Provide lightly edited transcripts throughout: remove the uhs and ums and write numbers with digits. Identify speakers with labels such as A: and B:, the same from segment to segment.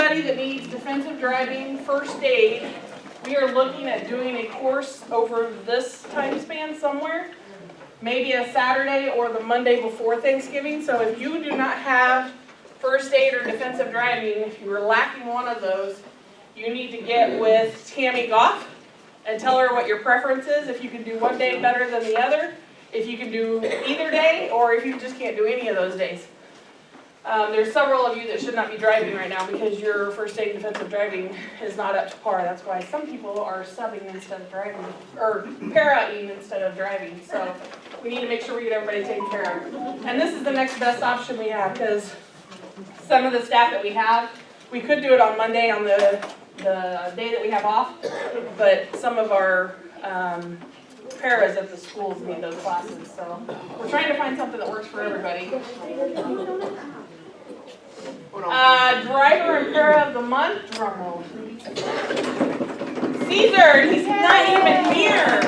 A: anybody that needs defensive driving, first aid, we are looking at doing a course over this time span somewhere. Maybe a Saturday or the Monday before Thanksgiving. So if you do not have first aid or defensive driving, if you are lacking one of those, you need to get with Tammy Goff and tell her what your preference is. If you can do one day better than the other, if you can do either day, or if you just can't do any of those days. There's several of you that should not be driving right now because your first aid and defensive driving is not up to par. That's why some people are subbing instead of driving, or para-ing instead of driving. So we need to make sure we get everybody taken care of. And this is the next best option we have because some of the staff that we have, we could do it on Monday on the day that we have off, but some of our paras at the schools need those classes. So we're trying to find something that works for everybody. Driver and para of the month, drum roll. Caesar, he's not even here.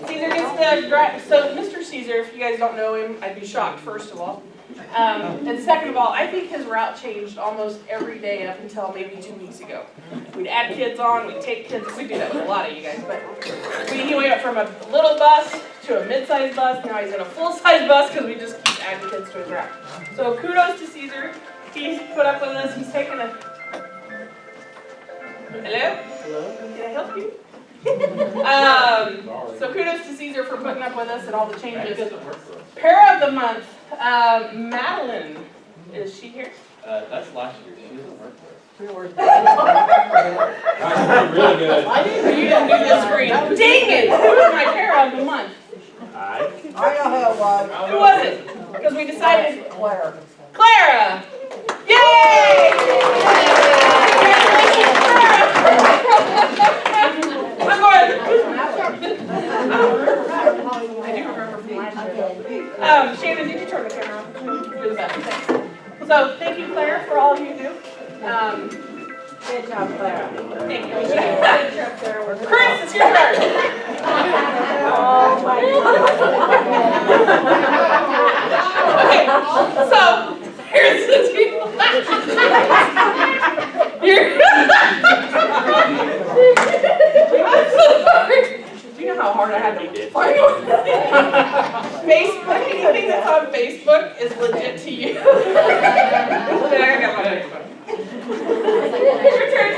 A: Caesar gets the drive. So Mr. Caesar, if you guys don't know him, I'd be shocked first of all. And second of all, I think his route changed almost every day up until maybe 2 weeks ago. We'd add kids on, we'd take kids, we do that with a lot of you guys, but he went up from a little bus to a mid-sized bus, now he's in a full-size bus because we just keep adding kids to his route. So kudos to Caesar, he's put up with us, he's taken a... Hello? Hello? Can I help you? So kudos to Caesar for putting up with us and all the changes. Para of the month, Madeline, is she here?
B: That's last year. She doesn't work for us.
C: Really good.
A: You didn't do the screen. Dang it! Who was my para of the month?
C: I know who it was.
A: Who was it? Because we decided
C: Claire.
A: Clara! Yay! Congratulations, Clara! I'm going. I do remember from last year. Shannon, did you turn the camera on? You're the best. Thanks. So thank you, Claire, for all you do.
C: Good job, Claire.
A: Thank you. Chris, it's your turn.
C: Oh my
A: Okay, so here's the deal. I'm so sorry. Do you know how hard I had to find one? Facebook, anything that's on Facebook is legit to you. Okay, I got my next one. Your turn.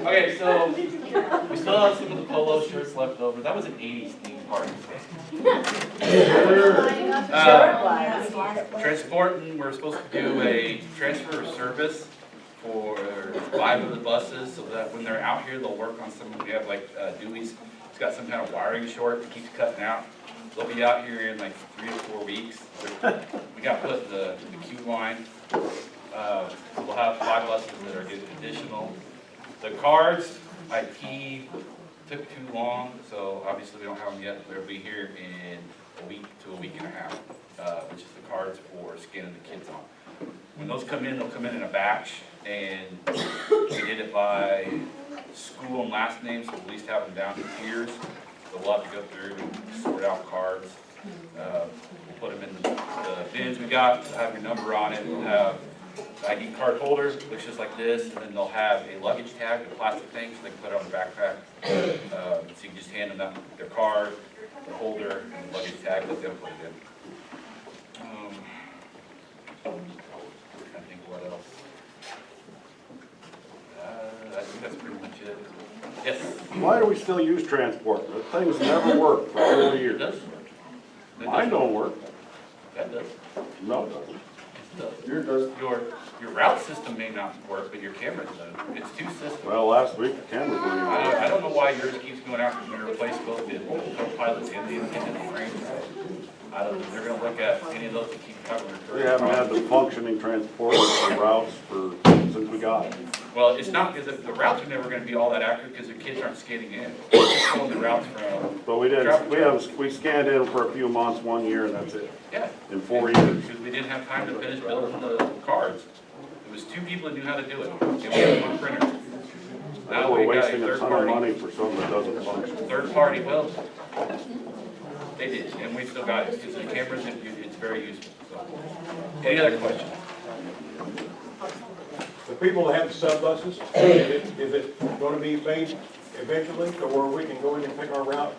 B: Okay, so we still have some of the polo shirts left over. That was an 80s theme party. Transporting, we're supposed to do a transfer of service for 5 of the buses so that when they're out here, they'll work on some. We have like Dewey's, it's got some kind of wiring short that keeps cutting out. They'll be out here in like 3 to 4 weeks. We got to put the queue line. So we'll have 5 buses that are getting additional. The cards, IT took too long, so obviously we don't have them yet. They'll be here in a week to a week and a half, which is the cards for scanning the kids on. When those come in, they'll come in a batch, and we did it by school and last name, so at least have them down to tiers. So we'll have to go through and sort out cards. We'll put them in the bins we got, have your number on it. We'll have ID card holder, looks just like this, and then they'll have a luggage tag, a plastic thing, so they can put it on the backpack. So you can just hand them their card, the holder, and the luggage tag, let them put it in. I think what else? I think that's pretty much it. Yes?
D: Why do we still use transport? The thing's never worked for 40
B: It
D: years.
B: does. It
D: Mine
B: does.
D: don't work.
B: That does.
D: No, it doesn't.
B: Yours does. Your route system may not work, but your cameras do. It's 2 systems.
D: Well, last week the camera wouldn't even work.
B: I don't know why yours keeps going out because we're going to replace both the co-pilots and the attendant frame. I don't know if they're going to look at any of those to keep covering.
D: We haven't had the functioning transport for routes since we got it.
B: Well, it's not because the routes are never going to be all that accurate because the kids aren't scanning in. They're just pulling the routes from.
D: But we scanned in for a few months, 1 year, and that's it.
B: Yeah.
D: In 4 years.
B: Because we didn't have time to finish building the cards. It was 2 people that knew how to do it. And we had 1 printer. Now
D: we're
B: we got a
D: wasting a
B: third
D: ton of
B: party.
D: money for something that doesn't function.
B: Third party, well, they did, and we still got it, because the cameras, it's very useful, so. Any other questions?
E: The people that have the sub buses, is it gonna be made eventually to where we can go in and pick our route?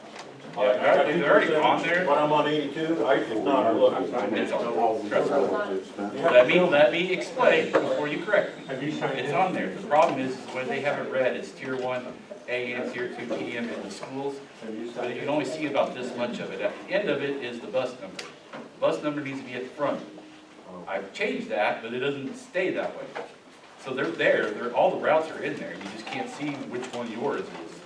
B: Yeah, they're already on there.
E: But I'm on 82, if not, I look.
B: It's on, trust me. Let me explain before you correct me. It's on there. The problem is when they have it read, it's tier 1 AM, tier 2 PM in the schools. But you can only see about this much of it. At the end of it is the bus number. Bus number needs to be at the front. I've changed that, but it doesn't stay that way. So they're there, all the routes are in there. You just can't see which one yours is.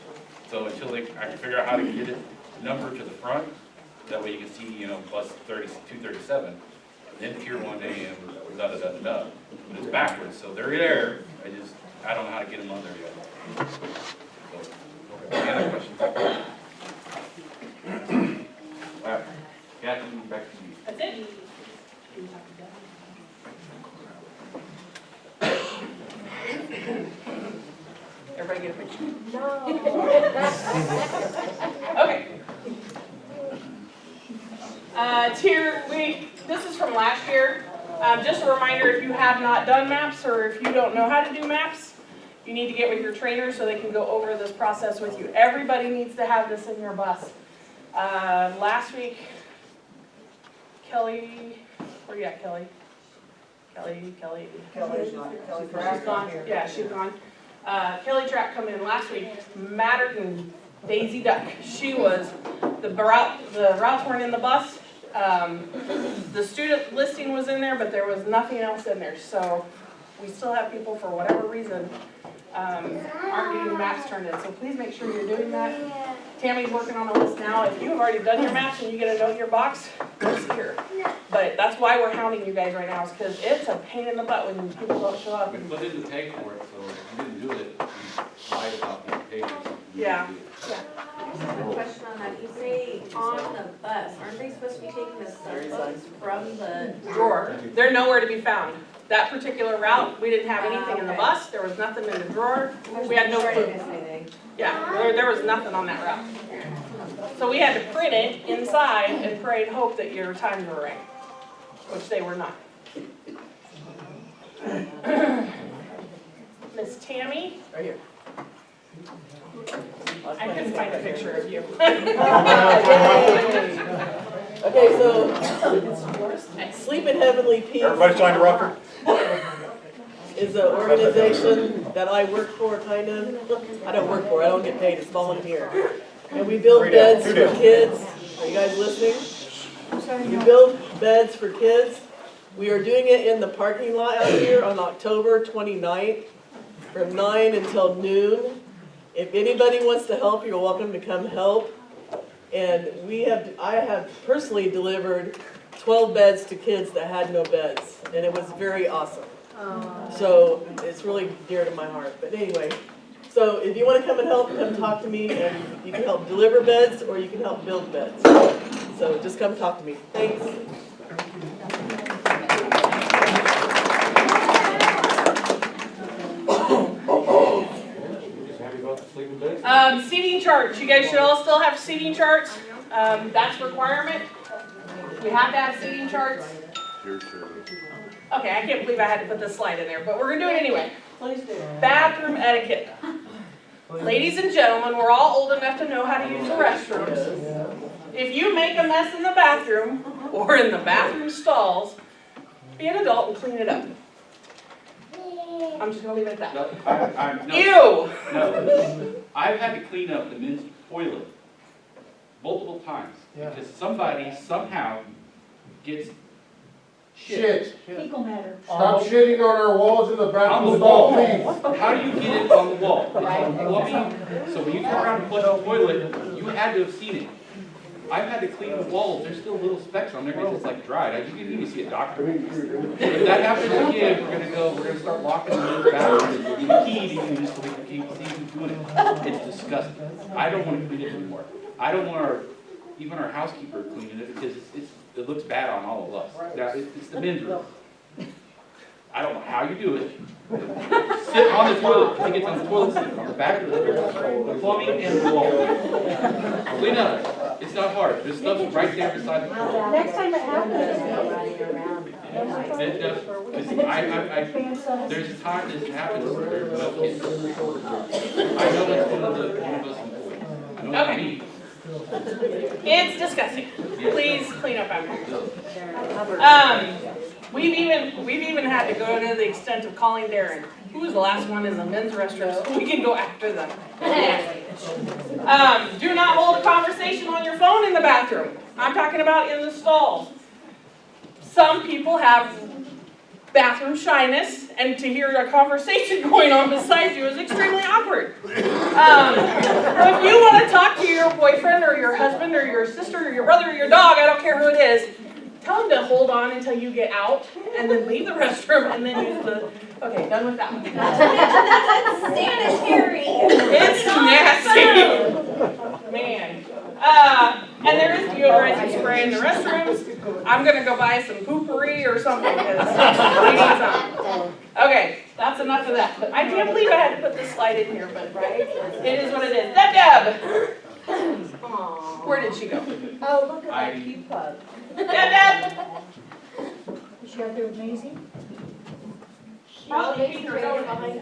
B: So until I can figure out how to get it numbered to the front, that way you can see, you know, bus 237, then tier 1 AM, da-da-da-da-da. But it's backwards, so they're there. I don't know how to get them on there yet. So, any other questions? All right, Kathy, back to you.
A: That's it. Everybody get a picture? Okay. This is from last year. Just a reminder, if you have not done maps or if you don't know how to do maps, you need to get with your trainer so they can go over this process with you. Everybody needs to have this in your bus. Last week, Kelly, where you at, Kelly? Kelly's not, she's gone, yeah, she's gone. Kelly Track come in last week, madder than Daisy Duck. She was, the routes weren't in the bus. The student listing was in there, but there was nothing else in there. So we still have people, for whatever reason, aren't getting maps turned in. So please make sure you're doing that. Tammy's working on a list now. If you have already done your maps and you get a note in your box, go see her. But that's why we're hounding you guys right now, is because it's a pain in the butt when people don't show up.
B: We put in the pay for it, so if you didn't do it, you lied about the pay for something.
A: Yeah.
F: I just have a question on that. You say on the bus, aren't they supposed to be taking the sub-bus from the
A: Drawer. They're nowhere to be found. That particular route, we didn't have anything in the bus. There was nothing in the drawer. We had no food. Yeah, there was nothing on that route. So we had to print it inside and pray and hope that your times were right, which they were not. Miss Tammy? Right here. I couldn't find a picture of you.
G: Okay, so Sleep in Heavenly Peace
E: Everybody sign the record?
G: is an organization that I work for, kind of. I don't work for, I don't get paid, it's volunteer. And we build beds for kids. Are you guys listening? We build beds for kids. We are doing it in the parking lot out here on October 29th from 9 until noon. If anybody wants to help, you're welcome to come help. And I have personally delivered 12 beds to kids that had no beds, and it was very awesome. So it's really dear to my heart. But anyway, so if you want to come and help, come talk to me, and you can help deliver beds or you can help build beds. So just come talk to me. Thanks.
A: Seating charts. You guys should all still have seating charts. That's a requirement. We have to have seating charts. Okay, I can't believe I had to put this slide in there, but we're gonna do it anyway.
G: Please do.
A: Bathroom etiquette. Ladies and gentlemen, we're all old enough to know how to use the restrooms. If you make a mess in the bathroom or in the bathroom stalls, be an adult and clean it up. I'm just gonna leave it at that.
B: No,
A: Ew!
B: no. I've had to clean up the men's toilet multiple times because somebody somehow gets shit
H: Fecal matter.
I: Stop shitting on our walls in the
B: on
I: bathroom
B: the
I: stall,
B: wall.
I: please.
B: How do you get it on the wall? It's on plumbing. So when you turn around and flush the toilet, you had to have seen it. I've had to clean the walls. There's still little specks on there because it's like dried. You can even see a doctor. If that happens again, we're gonna start locking the men's bathroom and give you the key to use so we can keep see who's doing it. It's disgusting. I don't want to clean it anymore. I don't want even our housekeeper cleaning it because it looks bad on all of us. Now, it's the men's room. I don't know how you do it. Sit on the toilet, I think it's on the toilet seat, on the back of the plumbing and the wall. Clean up, it's not hard, this stuff's right there beside the toilet.
C: Next time it happens.
B: It does, 'cause there's a time this happens, where no kids. I know that's one of us employees. I know that's me.
A: It's disgusting. Please clean up after yourself. We've even had to go to the extent of calling Darren. Who was the last one in the men's restroom so we can go after them? Do not hold a conversation on your phone in the bathroom. I'm talking about in the stalls. Some people have bathroom shyness, and to hear a conversation going on beside you is extremely awkward. If you want to talk to your boyfriend or your husband or your sister or your brother or your dog, I don't care who it is, tell them to hold on until you get out and then leave the restroom and then use the, okay, done with that one.
F: Sanitary.
A: It's nasty. Man. And there is deodorizing spray in the restrooms. I'm gonna go buy some poopery or something because we need some. Okay, that's enough of that. But I can't believe I had to put this slide in here, but it is what it is. Deb! Where did she go?
C: Oh, look at that cute pug.
A: Deb!
C: Is she out there with Maisie?
A: Probably keeping her going behind.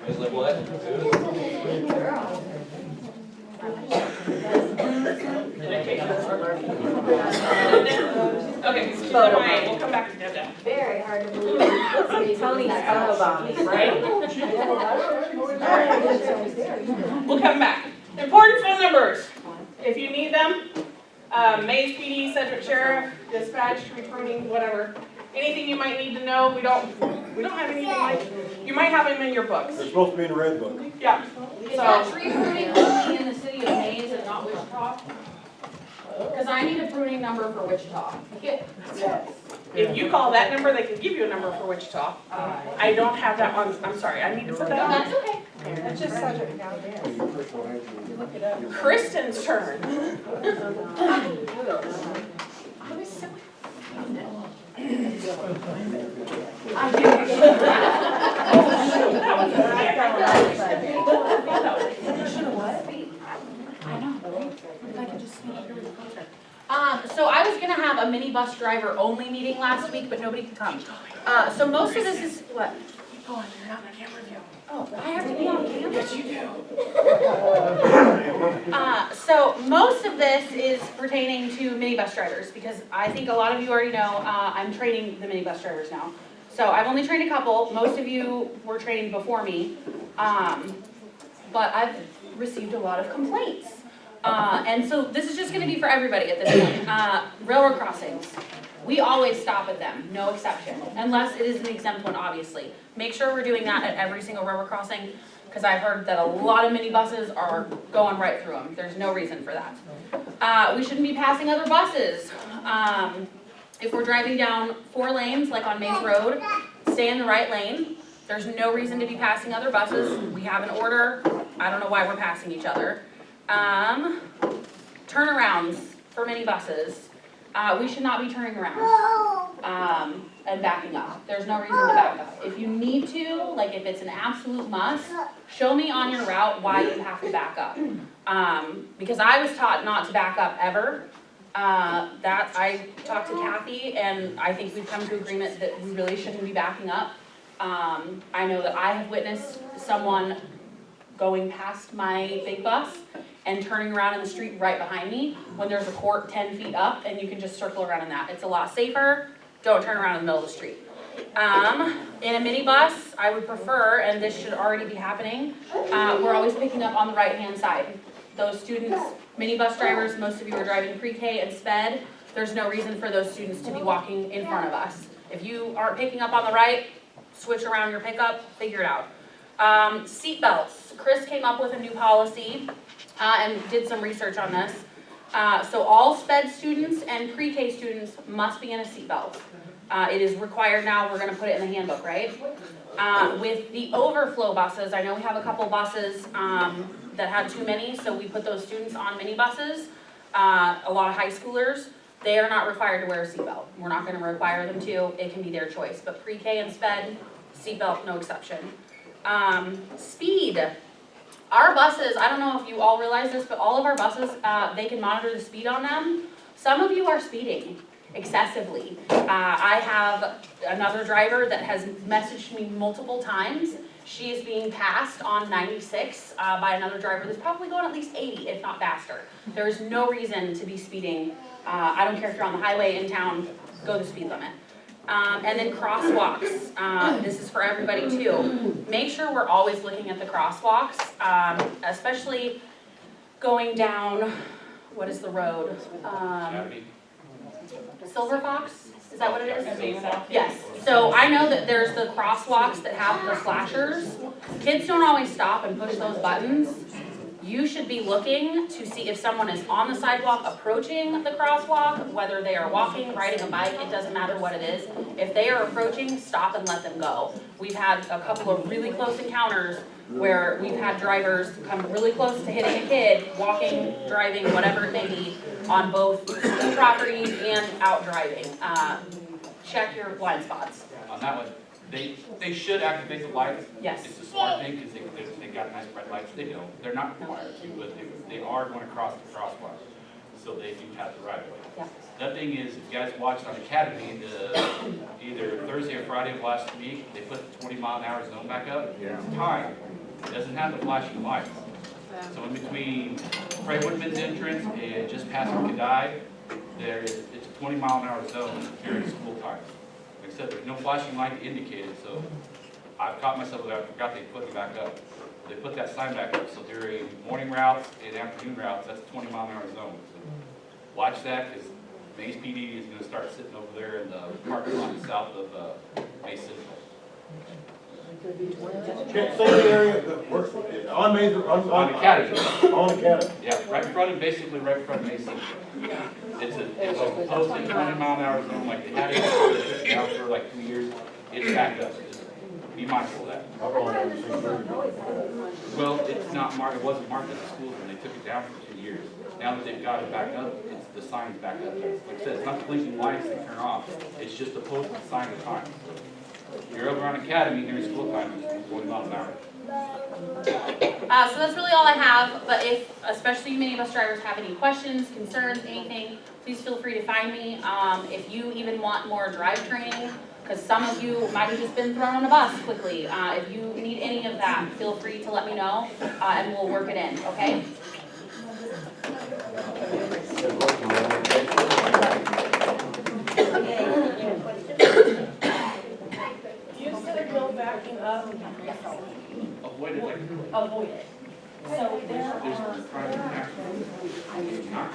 B: Is it what?
A: Okay, so we'll come back to Deb.
F: Very hard to believe.
C: Tony's photobomb,
A: Right? We'll come back. Important phone numbers, if you need them. Mays PD, Sedgwick Sheriff, Dispatch, Tree Pruning, whatever. Anything you might need to know, we don't have anything like, you might have them in your books.
E: They're supposed to be in the red book.
A: Yeah.
H: Is that tree pruning only in the city of Mays and not Wichita? Because I need a pruning number for Wichita.
A: If you call that number, they can give you a number for Wichita. I don't have that on, I'm sorry, I need to put that on.
H: That's okay.
C: That's just Sedgwick County.
A: Kristen's turn.
H: So I was gonna have a minibus driver only meeting last week, but nobody could come. So most of this is, what?
A: Oh, you're not on camera view.
H: Oh, I have to be on camera?
A: Yes, you do.
H: So most of this is pertaining to minibus drivers, because I think a lot of you already know, I'm training the minibus drivers now. So I've only trained a couple, most of you were trained before me, but I've received a lot of complaints. And so this is just gonna be for everybody at this point. Railroad crossings, we always stop at them, no exception, unless it is an exempt one, obviously. Make sure we're doing that at every single railroad crossing, because I've heard that a lot of minibuses are going right through them. There's no reason for that. We shouldn't be passing other buses. If we're driving down 4 lanes, like on Mays Road, stay in the right lane. There's no reason to be passing other buses. We have an order. I don't know why we're passing each other. Turnarounds for minibuses. We should not be turning around and backing up. There's no reason to back up. If you need to, like if it's an absolute must, show me on your route why you have to back up. Because I was taught not to back up ever. That I talked to Kathy, and I think we've come to agreement that we really shouldn't be backing up. I know that I have witnessed someone going past my big bus and turning around in the street right behind me when there's a court 10 feet up and you can just circle around in that. It's a lot safer. Don't turn around in the middle of the street. In a minibus, I would prefer, and this should already be happening, we're always picking up on the right-hand side. Those students, minibus drivers, most of you are driving pre-K and SPED, there's no reason for those students to be walking in front of us. If you aren't picking up on the right, switch around your pickup, figure it out. Seat belts. Chris came up with a new policy and did some research on this. So all SPED students and pre-K students must be in a seat belt. It is required now, we're gonna put it in the handbook, right? With the overflow buses, I know we have a couple buses that had too many, so we put those students on minibuses. A lot of high schoolers, they are not required to wear a seatbelt. We're not gonna require them to, it can be their choice, but pre-K and sped, seatbelt, no exception. Speed. Our buses, I don't know if you all realize this, but all of our buses, they can monitor the speed on them. Some of you are speeding excessively. I have another driver that has messaged me multiple times. She is being passed on 96 by another driver that's probably going at least 80, if not faster. There is no reason to be speeding. I don't care if you're on the highway in town, go the speed limit. And then crosswalks, this is for everybody too. Make sure we're always looking at the crosswalks, especially going down, what is the road?
B: Saturday.
H: Silver Fox, is that what it is? Yes, so I know that there's the crosswalks that have the flashers. Kids don't always stop and push those buttons. You should be looking to see if someone is on the sidewalk approaching the crosswalk, whether they are walking, riding a bike, it doesn't matter what it is. If they are approaching, stop and let them go. We've had a couple of really close encounters where we've had drivers come really close to hitting a kid, walking, driving, whatever it may be, on both school property and out driving. Check your blind spots.
B: On that one, they should activate the lights.
H: Yes.
B: It's a smart thing, because they got nice bright lights, they don't, they're not required to, but they are going to cross the crosswalk, so they do have the right of way.
H: Yeah.
B: The thing is, if you guys watched on Academy, either Thursday or Friday of last week, they put the 20-mile-an-hour zone back up. It's time, it doesn't have the flashing lights. So in between Craig Woodman's entrance and just past Kadai, it's a 20-mile-an-hour zone during school time. Like I said, there's no flashing light to indicate it, so I've caught myself with that, I forgot they put it back up. They put that sign back up, so during morning routes and afternoon routes, that's a 20-mile-an-hour zone. So watch that, because Mays PD is gonna start sitting over there in the parking lot south of Mays Central.
E: Same area, on Major,
B: On Academy,
E: on Academy.
B: yeah, right in front of, basically right in front of Mays Central. It's a posted 20-mile-an-hour zone, like they had it down for like 2 years, it's back up. Just be mindful of that.
E: I've only ever seen 30.
B: Well, it's not marked, it wasn't marked as a school when they took it down for 2 years. Now that they've got it back up, the sign's back up. Like I said, it's not blinking lights that turn off, it's just a posted sign of time. You're over on Academy during school time, it's 20 miles an hour.
H: So that's really all I have, but if, especially you minibus drivers, have any questions, concerns, anything, please feel free to find me. If you even want more drive training, because some of you might have just been thrown on a bus quickly. If you need any of that, feel free to let me know, and we'll work it in, okay?
A: You said go backing up.
B: Avoid it like,
H: Avoid it. So there
B: there's
H: are,
B: private action. It's not.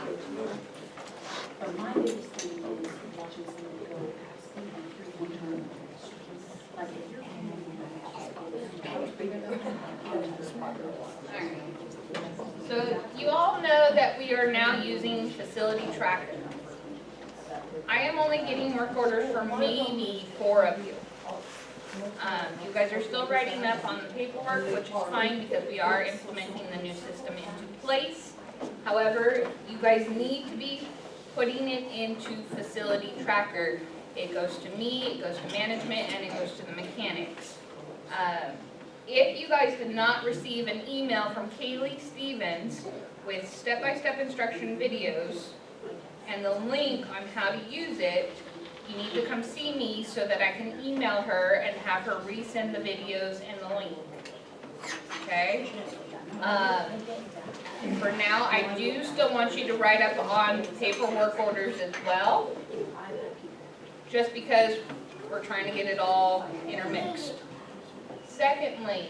J: But my biggest thing is watching somebody go past speed and one turn. Like
K: So you all know that we are now using Facility Tracker. I am only getting work orders for maybe 4 of you. You guys are still writing up on the paperwork, which is fine because we are implementing the new system into place. However, you guys need to be putting it into Facility Tracker. It goes to me, it goes to management, and it goes to the mechanics. If you guys did not receive an email from Kaylee Stevens with step-by-step instruction videos and the link on how to use it, you need to come see me so that I can email her and have her resend the videos and the link. Okay? For now, I do still want you to write up on paperwork orders as well, just because we're trying to get it all intermixed. Secondly,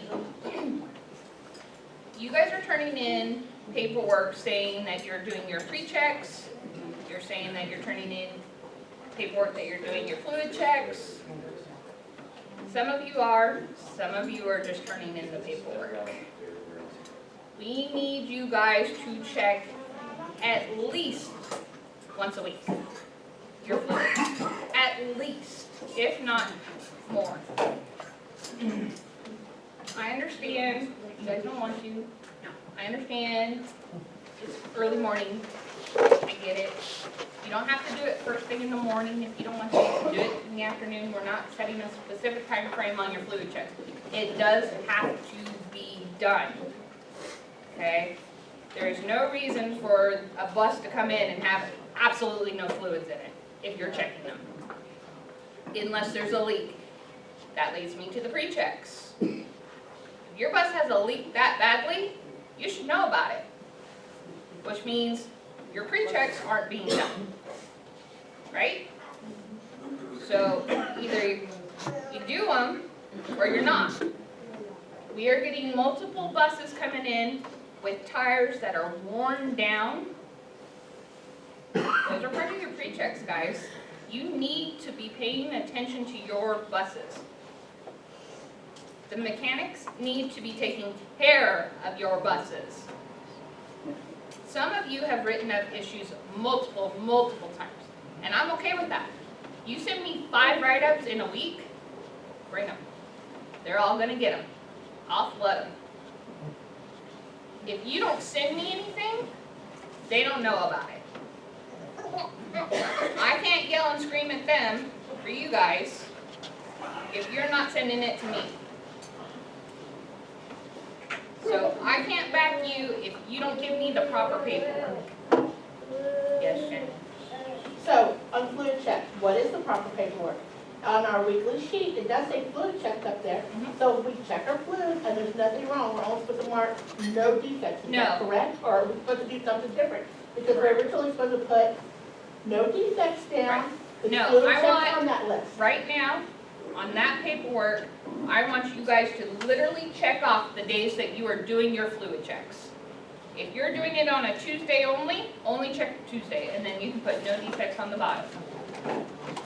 K: you guys are turning in paperwork saying that you're doing your pre-checks, you're saying that you're turning in paperwork that you're doing your fluid checks. Some of you are, some of you are just turning in the paperwork. We need you guys to check at least once a week. Your fluid, at least, if not more. I understand, you guys don't want to. I understand, it's early morning. I get it. You don't have to do it first thing in the morning if you don't want to. You can do it in the afternoon. We're not setting a specific time frame on your fluid checks. It does have to be done, okay? There is no reason for a bus to come in and have absolutely no fluids in it if you're checking them, unless there's a leak. That leads me to the pre-checks. If your bus has a leak that badly, you should know about it, which means your pre-checks aren't being done, right? So either you do them or you're not. We are getting multiple buses coming in with tires that are worn down. Those are part of your pre-checks, guys. You need to be paying attention to your buses. The mechanics need to be taking care of your buses. Some of you have written up issues multiple times, and I'm okay with that. You send me 5 write-ups in a week, bring them. They're all gonna get them. I'll flood them. If you don't send me anything, they don't know about it. I can't yell and scream at them for you guys if you're not sending it to me. So I can't back you if you don't give me the proper paperwork. Yes, Jen?
C: So, on fluid check, what is the proper paperwork? On our weekly sheet, it does say fluid checks up there. So if we check our fluid and there's nothing wrong, we're only supposed to mark no defects. Is that
K: No.
C: correct? Or are we supposed to do something different? Because we're originally supposed to put no defects down. The
K: No,
C: fluid
K: I
C: checks
K: want-
C: on that list.
K: Right now, on that paperwork, I want you guys to literally check off the days that you are doing your fluid checks. If you're doing it on a Tuesday only check Tuesday, and then you can put no defects on the bottom.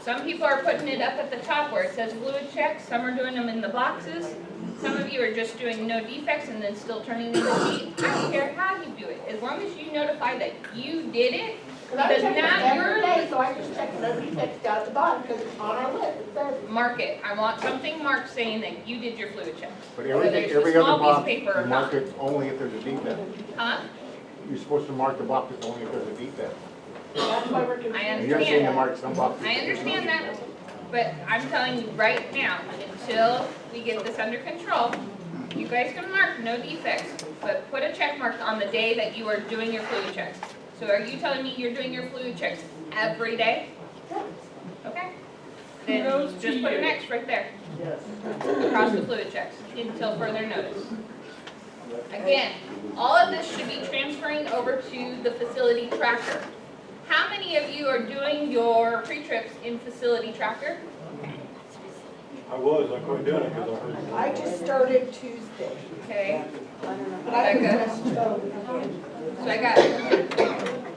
K: Some people are putting it up at the top where it says fluid checks, some are doing them in the boxes. Some of you are just doing no defects and then still turning in the sheet. I don't care how you do it, as long as you notify that you did it,
C: Because I
K: because
C: check it
K: now
C: every
K: you're,
C: day, so I just check no defects down at the bottom because it's on our list. It says
K: mark it. I want something marked saying that you did your fluid checks.
I: But
K: Whether
I: everything,
K: it's a
I: every
K: small
I: other
K: piece of
I: box,
K: paper or
I: you
K: not.
I: mark it only if there's a defect.
K: Huh?
I: You're supposed to mark the boxes only if there's a defect.
C: that's why we're confused.
K: I
I: And you're saying to
K: understand.
I: mark some boxes.
K: I
I: if there's no
K: understand that,
I: defect.
K: but I'm telling you right now, until we get this under control, you guys can mark no defects, but put a check mark on the day that you are doing your fluid checks. So are you telling me you're doing your fluid checks every day? Okay. Then
A: Kudos to
K: just put an
A: you.
K: X right there,
G: Yes.
K: across the fluid checks, until further notice. Again, all of this should be transferring over to the facility tracker. How many of you are doing your pre-trips in facility tracker?
E: I quit doing it because I heard.
C: I just started Tuesday.
K: Okay,
C: But I can just go again.
K: so I got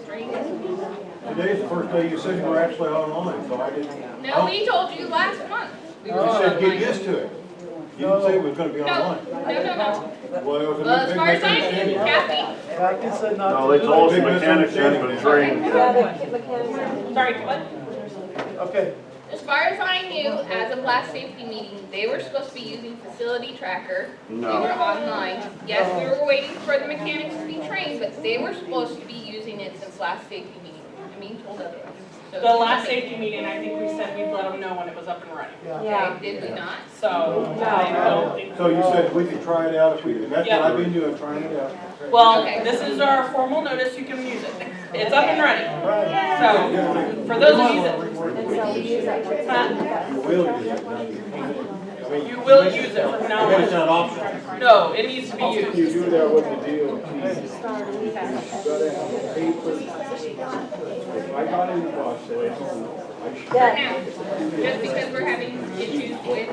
K: 3.
E: Today's the first day you said you were actually online, so I didn't.
K: No, we told you last month. We were
E: You said get
K: online.
E: used to it. You didn't say it was gonna be
K: No,
E: online.
K: no.
E: Well, it was a
K: Well, as
E: big
K: far as I knew,
E: misunderstanding.
K: Kathy,
G: Kathy said not
D: No,
G: to
D: they
G: do
D: told us
E: Big
D: the mechanics hadn't been trained yet.
A: Sorry, what?
G: it. Okay.
K: as far as I knew, as of last safety meeting, they were supposed to be using facility tracker. We were
D: No.
K: online. Yes, we were waiting for the mechanics to be trained, but they were supposed to be using it since last safety meeting. I'm being told otherwise. So
A: The last safety meeting, I think we said we'd let them know when it was up and running.
K: Okay, did we not?
A: So, I don't think.
E: So you said we could try it out if we, and that's what
A: Yeah.
E: I've been doing, trying it out.
A: Well,
K: Okay.
A: this is our formal notice, you can use it. It's up and running. So, for those of you that,
E: You will use it. I mean,
A: you will use it from now
E: I mean, it's
A: on.
E: not optional.
A: No, it needs to be used.
I: You do that with the DOT, you gotta have a paper. If I got in the bus, so I should.
K: For now, just because we're having issues with,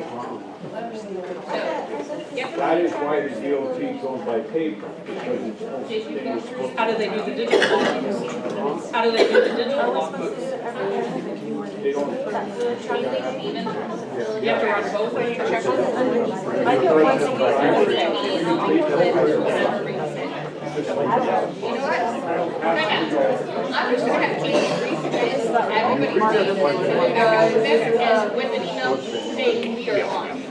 K: so, yep.
I: That is why the DOT goes by paper, because it's supposed
K: Did you go through?
A: How do they do the digital logbooks? How do they do the digital logbooks?
I: they don't.
A: You have to run both of your checklists?
C: I do it once a week.
K: You know what? I'm just gonna have to resubmit everybody's name and with an email Today we are on.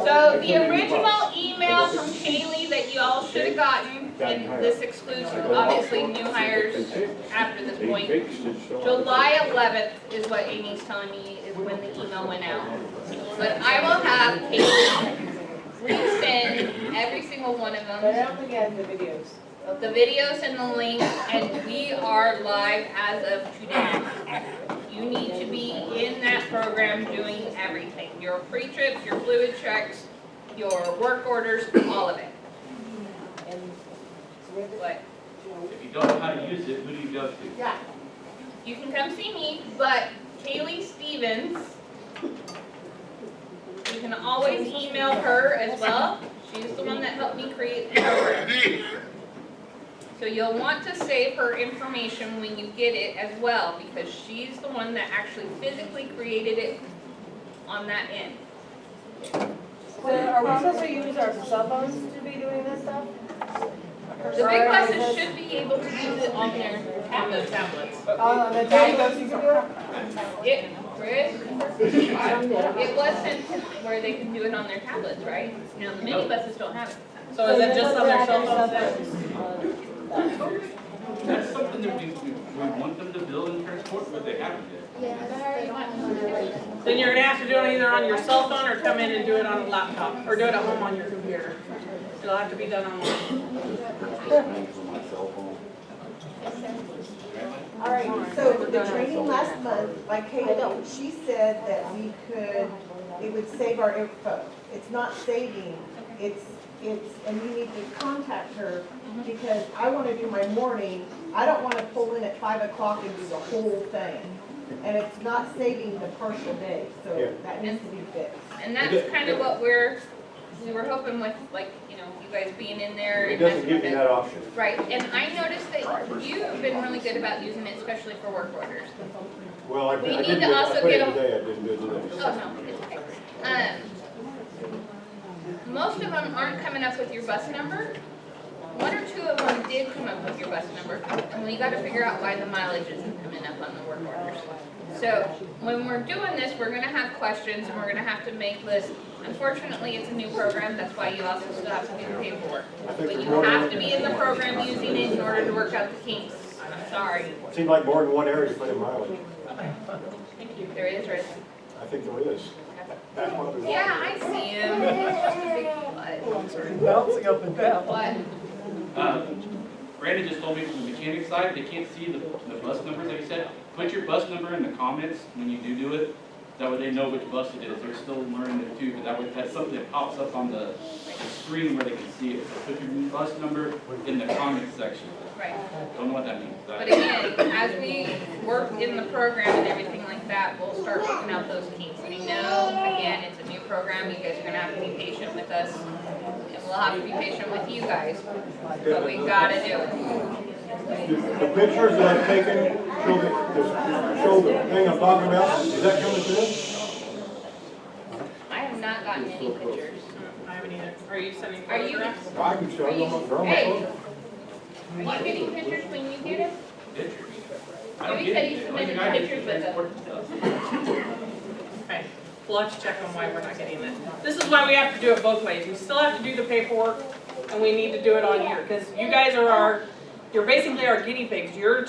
K: So the original email from Kaylee that you all should have gotten, and this excludes obviously new hires after this point. July 11th is what Amy's telling me is when the email went out. But I will have Kaylee resend every single one of them.
C: But I don't think it has the videos.
K: The videos and the link, and we are live as of today. You need to be in that program doing everything. Your pre-trips, your fluid checks, your work orders, all of it. What?
B: If you don't know how to use it, who do you go to?
C: Yeah.
K: You can come see me, but Kaylee Stevens, you can always email her as well. She's the one that helped me create the program. So you'll want to save her information when you get it as well, because she's the one that actually physically created it on that end.
C: So are we supposed to use our cell phones to be doing this stuff?
K: The big buses should be able to use it on their tablets.
C: On the tiny bus you can do it?
K: Chris, it was sent to where they can do it on their tablets, right? Now, the mini buses don't have it.
A: So is it just on their cell phones then?
B: That's something that we want them to build and transport, but they haven't yet.
A: Then you're gonna have to do it either on your cell phone or come in and do it on a laptop, or do it at home on your computer. It'll have to be done online.
L: All right, so the training last month, like Kayla, she said that we could, it would save our info. It's not saving, it's, and we need to contact her because I want to do my morning. I don't want to pull in at 5 o'clock and do the whole thing. And it's not saving the partial day, so that needs to be fixed.
K: And that's kind of what we were hoping with, like, you know, you guys being in there.
E: It
K: and
E: doesn't
K: messing
E: give
K: with
E: you
K: it.
E: that option.
K: Right, and I noticed that you've been really good about using it, especially for work orders.
E: Well, I
K: We
E: didn't
K: need
E: do
K: to
E: it, I
K: also
E: put it
K: get a-
E: today, I didn't do it today.
K: Oh, no, it's okay. Most of them aren't coming up with your bus number. One or two of them did come up with your bus number, and we gotta figure out why the mileage isn't coming up on the work orders. So, when we're doing this, we're gonna have questions, and we're gonna have to make lists. Unfortunately, it's a new program, that's why you also still have to do the paperwork. But you have to be in the program using it in order to work out the kinks. I'm sorry.
E: Seemed like more than one area to put in mileage.
K: There is risk.
E: I think there is. That's what we want.
K: Yeah, I see him.
G: Bouncing up and down.
K: What?
B: Brandon just told me from the mechanic side, they can't see the bus numbers that he said. Put your bus number in the comments when you do it. That way they know which bus it is. They're still learning it too, but that way that's something that pops up on the screen where they can see it. So put your bus number in the comments section.
K: Right.
B: Don't know what that means.
K: But again, as we work in the program and everything like that, we'll start working out those kinks. We know, again, it's a new program, you guys are gonna have to be patient with us, and we'll have to be patient with you guys, but we gotta do it.
E: The pictures that I've taken show the thing I'm talking about, is that coming through?
K: I have not gotten any pictures.
A: I haven't either. Are you sending
K: Are you,
A: photographs?
E: I can show
K: are
E: them,
K: you,
E: they're on my
K: hey,
E: phone.
K: are you getting pictures when you get them?
B: Pictures. I
K: Oh,
B: don't
K: you
B: get
K: said
B: it.
K: you
B: All you
K: submitted
B: gotta do is
K: pictures with them.
B: transport it.
A: Okay, we'll have to check on why we're not getting this. This is why we have to do it both ways. We still have to do the paperwork, and we need to do it on here, because you guys are you're basically our guinea pigs. You're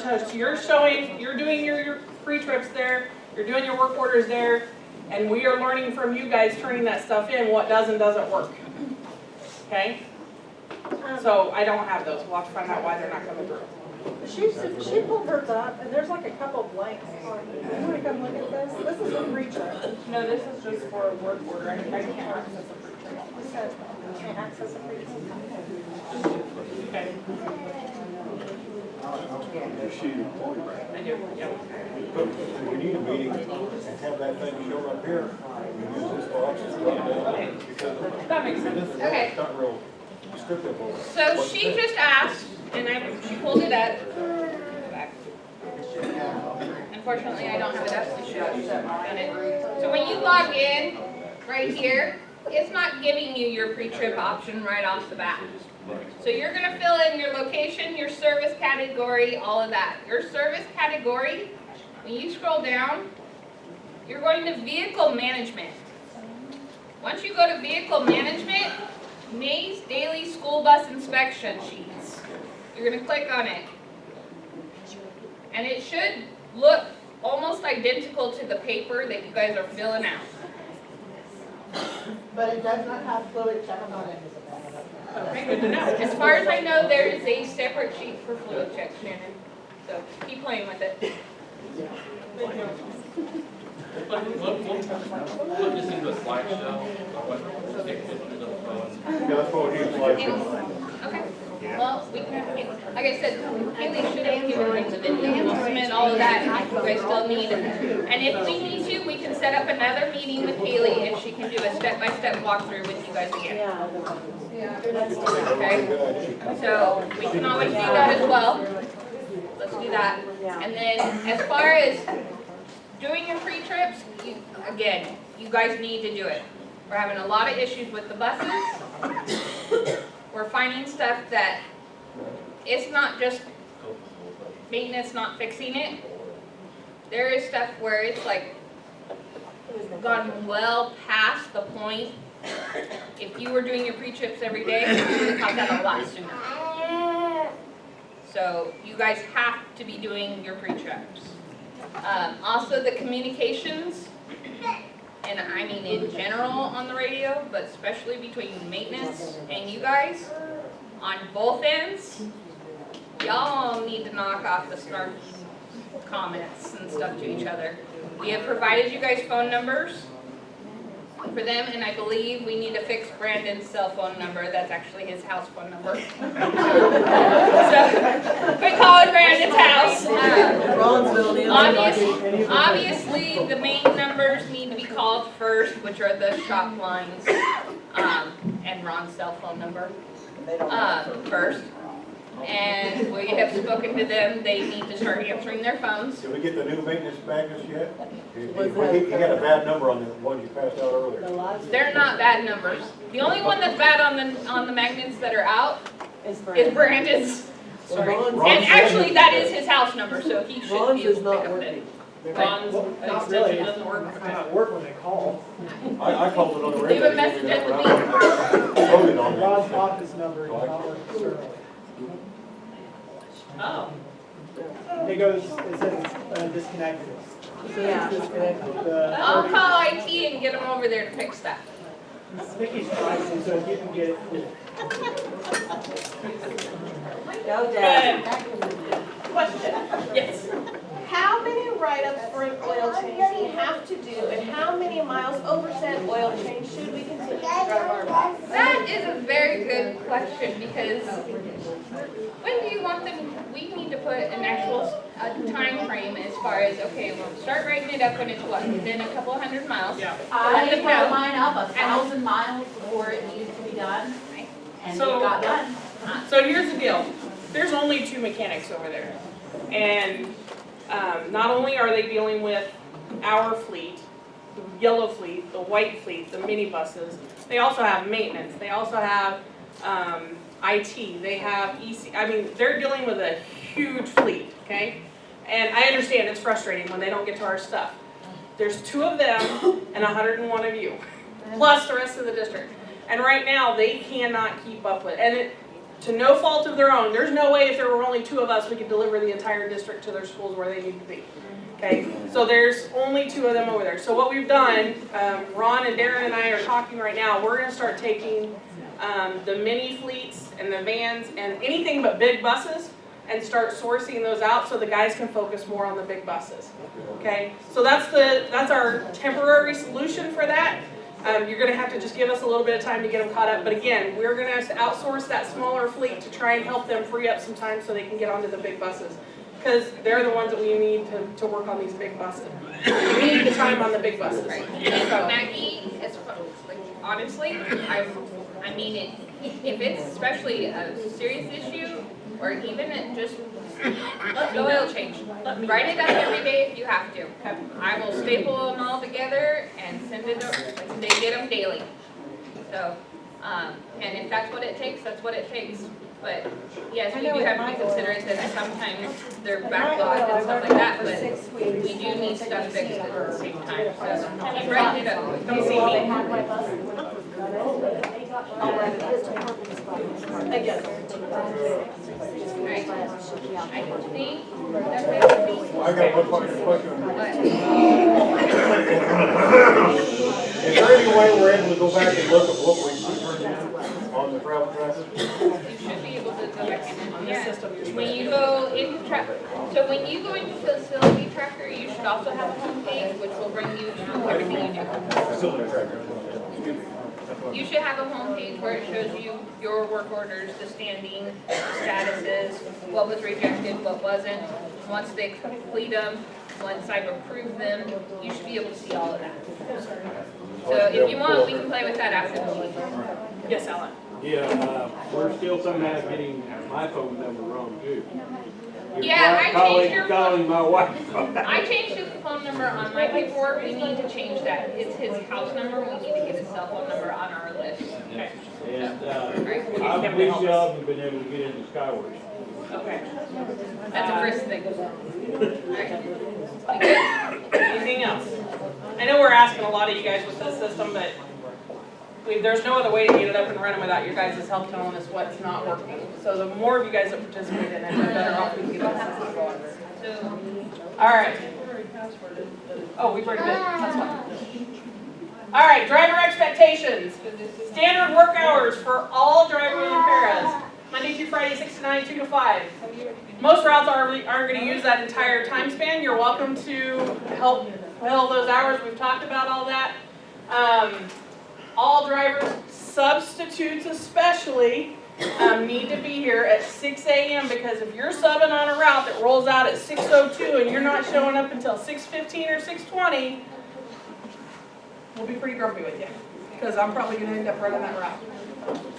A: showing, you're doing your pre-trips there, you're doing your work orders there, and we are learning from you guys turning that stuff in, what does and doesn't work. Okay? So I don't have those. We'll have to find out why they're not coming through.
L: She pulled hers up, and there's like a couple blanks on it. You wanna come look at this? This is a pre-trip.
A: No, this is just for a work order. I can't access a pre-trip.
L: Can't access a pre-trip.
A: Okay. I do, yeah.
E: We need a meeting and have that thing shown up here. We use this for access. Because
A: That makes sense.
E: this is
K: Okay.
E: not real descriptive of it.
K: So she just asked, and she pulled it up. Back. Unfortunately, I don't have it up to show on it. So when you log in, right here, it's not giving you your pre-trip option right off the bat. So you're gonna fill in your location, your service category, all of that. Your service category, when you scroll down, you're going to vehicle management. Once you go to vehicle management, May's daily school bus inspection sheets. You're gonna click on it. And it should look almost identical to the paper that you guys are filling out.
C: But it does not have fluid check on it.
K: Okay, good to know. As far as I know, there is a separate sheet for fluid check, Shannon. So keep playing with it.
B: We'll just do a slideshow of what, take pictures of the phone.
E: Yeah, that's what he's like.
K: Okay. Well, we can have, like I said, Kaylee should have given us the video, we'll submit all of that, if you guys still need it. And if we need to, we can set up another meeting with Kaylee, and she can do a step-by-step walkthrough with you guys again. Okay? So, we can always do that as well. Let's do that. And then, as far as doing your pre-trips, again, you guys need to do it. We're having a lot of issues with the buses. We're finding stuff that it's not just maintenance not fixing it. There is stuff where it's like gone well past the point. If you were doing your pre-trips every day, you would have caught that a lot sooner. So you guys have to be doing your pre-trips. Also the communications, and I mean in general on the radio, but especially between maintenance and you guys, on both ends, y'all need to knock off the snarky comments and stuff to each other. We have provided you guys phone numbers for them, and I believe we need to fix Brandon's cell phone number. That's actually his house phone number. So, we call it Brandon's house. Obviously, the main numbers need to be called first, which are the shop lines, and Ron's cell phone number, first. And we have spoken to them, they need to start answering their phones.
E: Did we get the new maintenance bankers yet? He got a bad number on the one you passed out earlier.
K: They're not bad numbers. The only one that's bad on the magnets that are out is Brandon's. Sorry. And actually, that is his house number, so he should be able to pick up it.
A: Ron's
I: Not really.
A: extension doesn't work.
I: It may not work when they call.
E: I called it on the
K: Leave
E: radio.
K: a message at the beep.
E: Voted on
I: Ron's
E: that.
I: office number is not working.
A: Oh.
I: It goes, it says it's disconnected. The-
K: I'll call IT and get them over there to fix that.
I: I think he's trying, so if you can get it.
G: Go, Dad.
A: Question. Yes.
F: How many write-ups for an oil change do you have to do, and how many miles over said oil change should we continue to drive our bus?
K: That is a very good question, because when do you want them, we need to put an actual time frame as far as, okay, we'll start writing it up when it's what, within a couple hundred miles.
A: Yeah.
H: I
K: Let them
H: brought
K: know.
H: mine up 1,000 miles before it needed to be done, and it
A: So-
H: got done.
A: So here's the deal. There's only 2 mechanics over there. And not only are they dealing with our fleet, the yellow fleet, the white fleet, the minibuses, they also have maintenance. They also have IT. They have EC. I mean, they're dealing with a huge fleet, okay? And I understand it's frustrating when they don't get to our stuff. There's 2 of them and 101 of you, plus the rest of the district. And right now, they cannot keep up with, and to no fault of their own, there's no way if there were only 2 of us, we could deliver the entire district to their schools where they need to be. Okay, so there's only 2 of them over there. So what we've done, Ron and Darren and I are talking right now, we're gonna start taking the mini fleets and the vans and anything but big buses and start sourcing those out so the guys can focus more on the big buses. Okay, so that's our temporary solution for that. You're gonna have to just give us a little bit of time to get them caught up, but again, we're gonna have to outsource that smaller fleet to try and help them free up some time so they can get onto the big buses. Because they're the ones that we need to work on these big buses. We need the time on the big buses.
K: And Maggie, like, honestly, I mean, if it's especially a serious issue, or even just the oil change, write it up every day if you have to. I will staple them all together and send it over, they get them daily. So, And if that's what it takes, that's what it takes. But yes, we do have to be considerate that sometimes they're backlogged and stuff like that, but we do need stuff fixed at the same time. So keep writing it up.
A: Come see me.
K: Right. I think that's it.
E: I got one question. Is there any way we're able to go back and look at what we turned in on the travel tracker?
K: You should be able to go back in on this system. When you go into so when you go into facility tracker, you should also have a home page, which will bring you to everything you do.
E: Facility tracker.
K: You should have a home page where it shows you your work orders, the standing, the statuses, what was rejected, what wasn't. Once they complete them, once I've approved them, you should be able to see all of that. So if you want, we can play with that after the meeting.
A: Yes, Alan.
I: Yeah, we're still somehow getting my phone number wrong too.
K: Yeah, I changed your
I: Calling my wife.
K: I changed his phone number on my paperwork. We need to change that. It's his house number. We need to get his cell phone number on our list.
A: Okay.
I: And, I've been haven't been able to get into Skyward.
A: Okay.
K: That's a first thing.
A: Anything else? I know we're asking a lot of you guys with this system, but there's no other way to get it up and running without your guys' help telling us what's not working. So the more of you guys that participate in it, the better off we can get this system going. All right. Oh, we've already been, that's fine. All right, driver expectations. Standard work hours for all drivers and paras. Monday through Friday, 6 to 9, 2 to 5. Most routes aren't going to use that entire time span. You're welcome to help fill those hours. We've talked about all that. All drivers, substitutes especially, need to be here at 6 a.m. because if you're subbing on a route that rolls out at 6:02 and you're not showing up until 6:15 or 6:20, we'll be pretty grumpy with you because I'm probably going to end up running that route.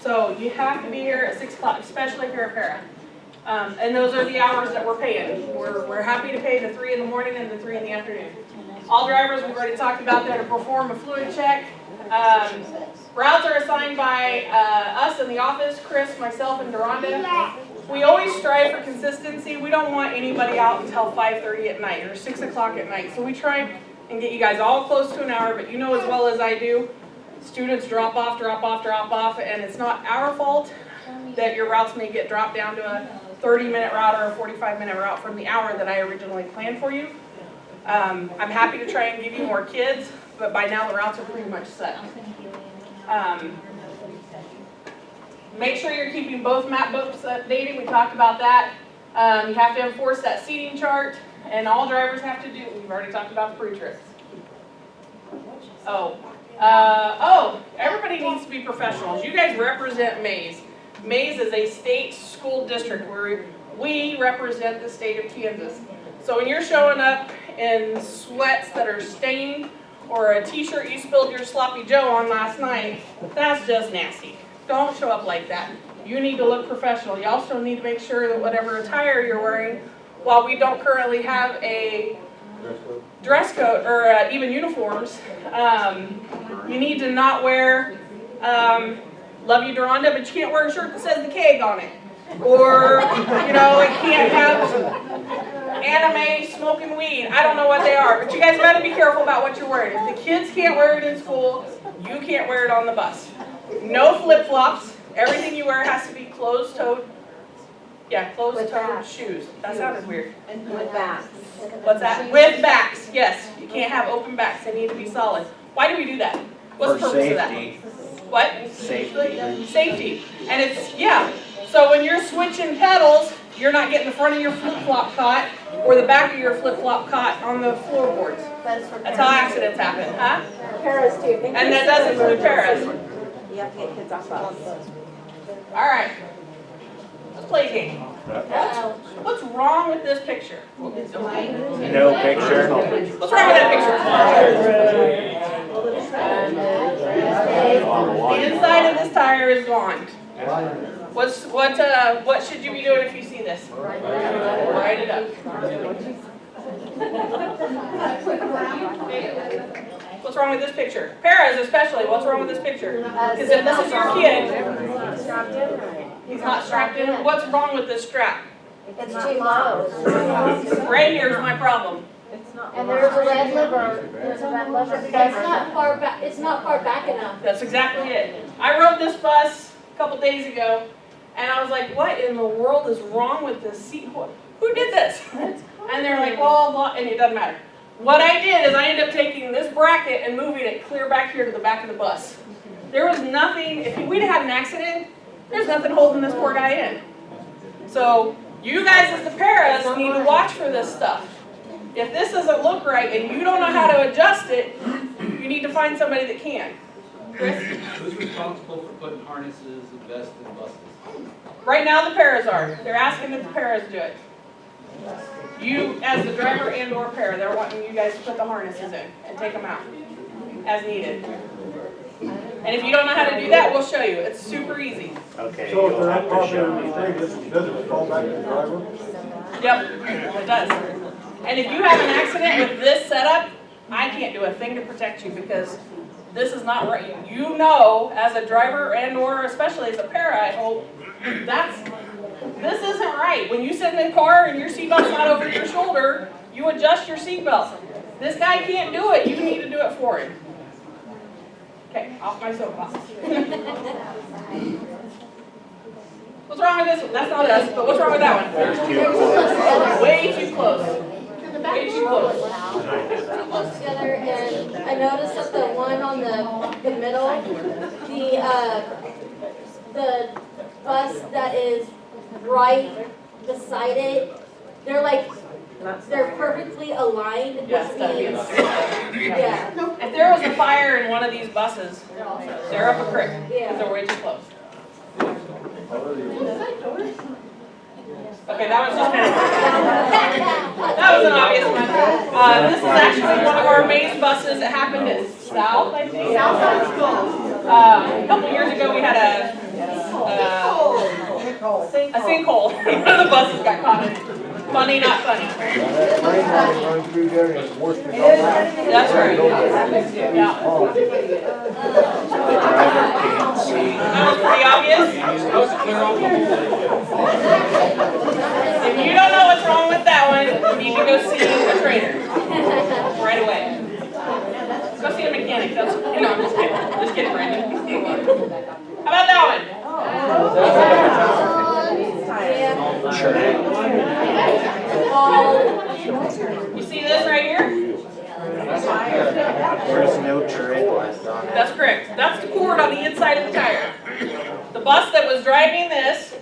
A: So you have to be here at 6 o'clock, especially if you're a para. And those are the hours that we're paying. We're happy to pay the 3 in the morning and the 3 in the afternoon. All drivers, we've already talked about that, to perform a fluid check. Routes are assigned by us in the office, Chris, myself, and Deronda. We always strive for consistency. We don't want anybody out until 5:30 at night or 6 o'clock at night. So we try and get you guys all close to an hour, but you know as well as I do, students drop off, and it's not our fault that your routes may get dropped down to a 30-minute route or a 45-minute route from the hour that I originally planned for you. I'm happy to try and give you more kids, but by now the routes are pretty much set. Make sure you're keeping both map books updated. We talked about that. You have to enforce that seating chart, and all drivers have to do. We've already talked about the pre-trips. Everybody needs to be professionals. You guys represent Mays. Mays is a state school district where we represent the state of Kansas. So when you're showing up in sweats that are stained or a t-shirt you spilled your sloppy Joe on last night, that's just nasty. Don't show up like that. You need to look professional. You also need to make sure that whatever attire you're wearing, while we don't currently have a dress code or even uniforms, you need to not wear, love you Deronda, but you can't wear a shirt that says the keg on it. Or, it can't have anime smoking weed. I don't know what they are, but you guys gotta be careful about what you're wearing. If the kids can't wear it in school, you can't wear it on the bus. No flip-flops. Everything you wear has to be closed-toed. Yeah, closed-toed shoes. That sounded weird.
F: And with backs.
A: What's that? With backs, yes. You can't have open backs. They need to be solid. Why do we do that? What's the purpose of that? What?
D: Safety.
A: Safety. And so when you're switching pedals, you're not getting the front of your flip-flop caught or the back of your flip-flop caught on the floorboards. That's how accidents happen, huh?
F: Paras too.
A: And that does include paras.
F: You have to get kids off bus.
A: All right. Let's play a game. What's wrong with this picture?
D: No picture.
A: What's wrong with that picture? The inside of this tire is gone. What should you be doing if you see this? Write it up. What's wrong with this picture? Paras especially, what's wrong with this picture? Because if this is your kid, he's not strapped in, what's wrong with this strap?
M: It's too low.
A: Right here is my problem.
M: And there's a red liver, there's a red liver. It's not far back, it's not far back enough.
A: That's exactly it. I rode this bus a couple days ago, and I was like, what in the world is wrong with this seat? Who did this? And they're like, well, and it doesn't matter. What I did is I ended up taking this bracket and moving it clear back here to the back of the bus. There was nothing, if we'd have had an accident, there's nothing holding this poor guy in. So you guys as the paras need to watch for this stuff. If this doesn't look right and you don't know how to adjust it, you need to find somebody that can. Chris?
B: Who's responsible for putting harnesses and vests in buses?
A: Right now the paras are. They're asking that the paras do it. You, as the driver and or para, they're wanting you guys to put the harnesses in and take them out as needed. And if you don't know how to do that, we'll show you. It's super easy.
D: Okay.
E: So if they're not popular in the state, does it fall back to the driver?
A: Yep, it does. And if you have an accident with this setup, I can't do a thing to protect you because this is not right. You know, as a driver and or especially as a para, I hope, this isn't right. When you sit in the car and your seatbelt's not over your shoulder, you adjust your seatbelt. This guy can't do it. You need to do it for him. Okay, off my soapbox. What's wrong with this one? That's not us, but what's wrong with that one?
D: There's too close.
A: Way too close. Way too close.
M: Too close together, and I noticed that the one on the middle, the bus that is right beside it, they're perfectly aligned
A: Yes,
M: with
A: that'd be
M: the, yeah.
A: If there was a fire in one of these buses, they're up a creek because they're way too close. Okay, that was just kind of, that was an obvious one. This is actually one of our main buses. It happened at South, I think. A couple years ago, we had a sinkhole. One of the buses got caught in it. Funny, not funny. That's right. Yeah. That was pretty obvious. If you don't know what's wrong with that one, you need to go see a trainer right away. Go see a mechanic. That's, no, I'm just kidding. Just kidding, Brandon. How about that one? You see this right here?
I: There's no tread left on it.
A: That's correct. That's the cord on the inside of the tire. The bus that was driving this